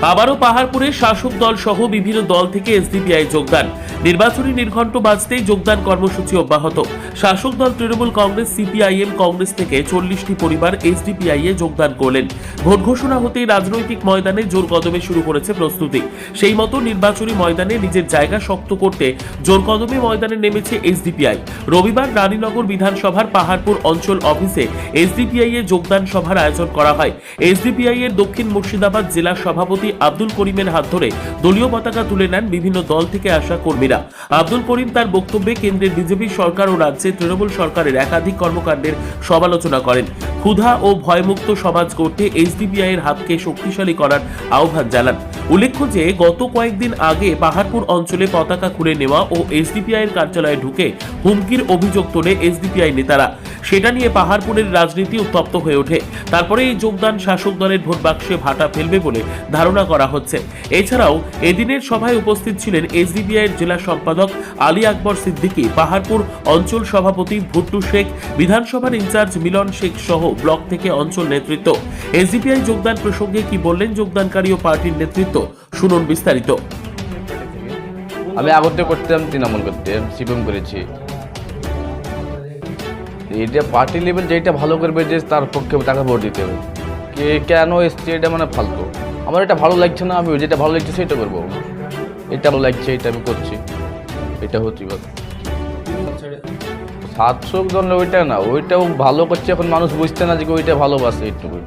আবারও পাহাড়পুরে শাসক দল সহ বিভিন্ন দল থেকে এসডিপিআই যোগদান। নির্বাচনী নির্ঘণ্ট বাজতেই যোগদান কর্মসূচি অব্যাহত। শাসক দল তৃণমূল কংগ্রেস, সিপিআইএম কংগ্রেস থেকে 40টি পরিবার এসডিপিআই এ যোগদান করলেন। ভোট ঘোষণা হতেই রাজনৈতিক ময়দানে জোর কদমে শুরু করেছে প্রস্তুতি। সেই মতো নির্বাচনী ময়দানে নিজের জায়গা শক্ত করতে জোর কদমে ময়দানে নেমেছে এসডিপিআই। রবিবার রানীনগর বিধানসভার পাহাড়পুর অঞ্চল অফিসে এসডিপিআই এ যোগদান সভার আয়োজন করা হয়। এসডিপিআই এর দক্ষিণ মুর্শিদাবাদ জেলা সভাপতি আব্দুল করিমের হাত ধরে দলীয় পতাকা তুলে নেন বিভিন্ন দল থেকে আসা কর্মীরা। আব্দুল করিম তার বক্তব্যে কেন্দ্রের বিজেপি সরকার ও রাজ্যে তৃণমূল সরকারের একাধিক কর্মকাণ্ডের সমালোচনা করেন। ক্ষুধা ও ভয়মুক্ত সমাজ গড়তে এসডিপিআই এর হাতকে শক্তিশালী করার আহ্বান জানান। উল্লেখ্য যে গত কয়েকদিন আগে পাহাড়পুর অঞ্চলে পতাকা খুলে নেওয়া ও এসডিপিআই এর কার্যালয়ে ঢুকে হুমকির অভিযোগ তোলে এসডিপিআই নেতারা। সেটা নিয়ে পাহাড়পুরের রাজনীতি উত্তপ্ত হয়ে ওঠে। তারপরে এই যোগদান শাসক দলের ভোট বাক্সে ভাটা ফেলবে বলে ধারণা করা হচ্ছে। এছাড়াও এদিনের সভায় উপস্থিত ছিলেন এসডিপিআই এর জেলা সম্পাদক আলী আকবর সিদ্দিকী, পাহাড়পুর অঞ্চল সভাপতি ভুট্টু শেখ, বিধানসভার ইনচার্জ মিলন শেখ সহ ব্লক থেকে অঞ্চল নেতৃত্ব। এসডিপিআই যোগদান প্রসঙ্গে কি বললেন যোগদানকারী ও পার্টির নেতৃত্ব, শুনুন বিস্তারিত। আমি আগতে করতাম, তৃণমূল করতে, সিপিএম করেছি। এটা পার্টি লেভেল যেটা ভালো করবে যে তার পক্ষে তাকে ভোট দিতে হবে। কে কেন এসছে এটা মানে ফালতু। আমার এটা ভালো লাগছে না, আমি যেটা ভালো লাগছে সেটা করবো। এটা ভালো লাগছে, এটা আমি করছি, এটা হচ্ছে কথা। শাসক দল ওইটা না, ওইটাও ভালো করছে। এখন মানুষ বুঝতে না যে ওইটা ভালোবাসে, এইটুকু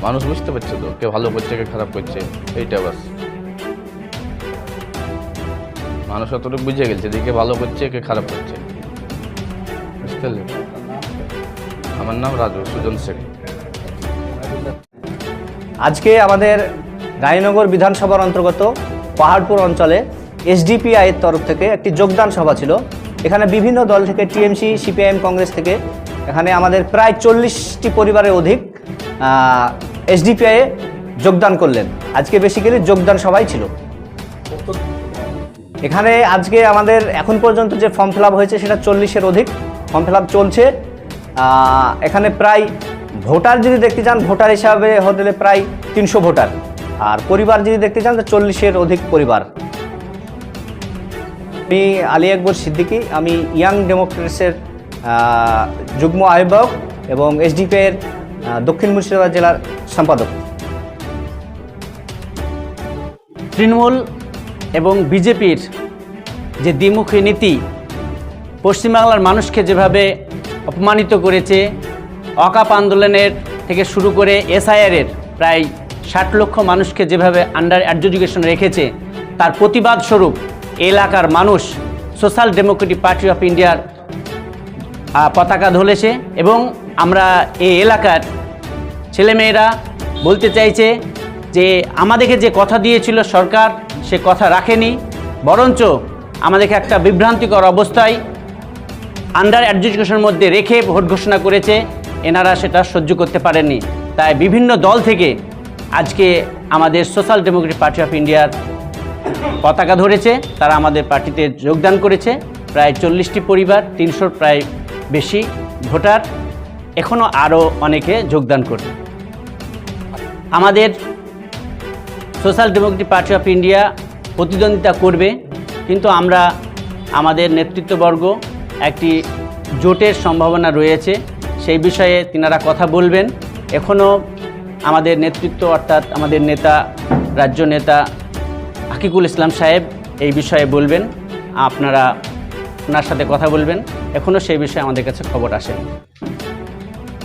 মানুষ বুঝতে পারছে তো, কে ভালো করছে কে খারাপ করছে, এইটা বাস। মানুষ অতটুকু বুঝে গেছে যে কে ভালো করছে কে খারাপ করছে, বুঝতে পারলে? আমার নাম রাজু সুজন শেখ। আজকে আমাদের রানীনগর বিধানসভার অন্তর্গত পাহাড়পুর অঞ্চলে এসডিপিআই এর তরফ থেকে একটি যোগদান সভা ছিল। এখানে বিভিন্ন দল থেকে, টিএমসি, সিপিআইএম কংগ্রেস থেকে এখানে আমাদের প্রায় 40টি পরিবারের অধিক এসডিপিআই এ যোগদান করলেন। আজকে বেসিক্যালি যোগদান সভাই ছিল। এখানে আজকে আমাদের এখন পর্যন্ত যে ফর্ম ফিল আপ হয়েছে সেটা 40-এর অধিক ফর্ম ফিল আপ চলছে। এখানে প্রায় ভোটার যদি দেখতে চান, ভোটার হিসাবে হলে প্রায় 300 ভোটার, আর পরিবার যদি দেখতে চান তো 40-এর অধিক পরিবার। আমি আলী আকবর সিদ্দিকী, আমি ইয়াং ডেমোক্রেটসের যুগ্ম আহ্বায়ক এবং এসডিপিআই এর দক্ষিণ মুর্শিদাবাদ জেলার সম্পাদক। তৃণমূল এবং বিজেপির যে দ্বিমুখী নীতি পশ্চিমবাংলার মানুষকে যেভাবে অপমানিত করেছে, অকাপ আন্দোলনের থেকে শুরু করে এসআইআরের প্রায় 60 লক্ষ মানুষকে যেভাবে আন্ডার অ্যাডজুডিকেশন রেখেছে, তার প্রতিবাদ স্বরূপ এলাকার মানুষ সোশ্যাল ডেমোক্রেটিক পার্টি অফ ইন্ডিয়ার পতাকা ধরেছে। এবং আমরা এই এলাকার ছেলেমেয়েরা বলতে চাইছে যে আমাদেরকে যে কথা দিয়েছিল সরকার, সে কথা রাখেনি, বরঞ্চ আমাদেরকে একটা বিভ্রান্তিকর অবস্থায় আন্ডার অ্যাডজুডিকেশনের মধ্যে রেখে ভোট ঘোষণা করেছে। এনারা সেটা সহ্য করতে পারেননি। তাই বিভিন্ন দল থেকে আজকে আমাদের সোশ্যাল ডেমোক্রেটিক পার্টি অফ ইন্ডিয়ার পতাকা ধরেছে, তারা আমাদের পার্টিতে যোগদান করেছে। প্রায় 40টি পরিবার, 300-র প্রায় বেশি ভোটার, এখনও আরও অনেকে যোগদান করবে। আমাদের social Democratic party of India প্রতিদ্বন্দ্বিতা করবে, কিন্তু আমরা আমাদের নেতৃত্ববর্গ একটি জোটের সম্ভাবনা রয়েছে, সেই বিষয়ে তিনারা কথা বলবেন। এখনও আমাদের নেতৃত্ব অর্থাৎ আমাদের নেতা, রাজ্য নেতা আকিকুল ইসলাম সাহেব এই বিষয়ে বলবেন, আপনারা ওনার সাথে কথা বলবেন। এখনও সেই বিষয়ে আমাদের কাছে খবর আসেনি।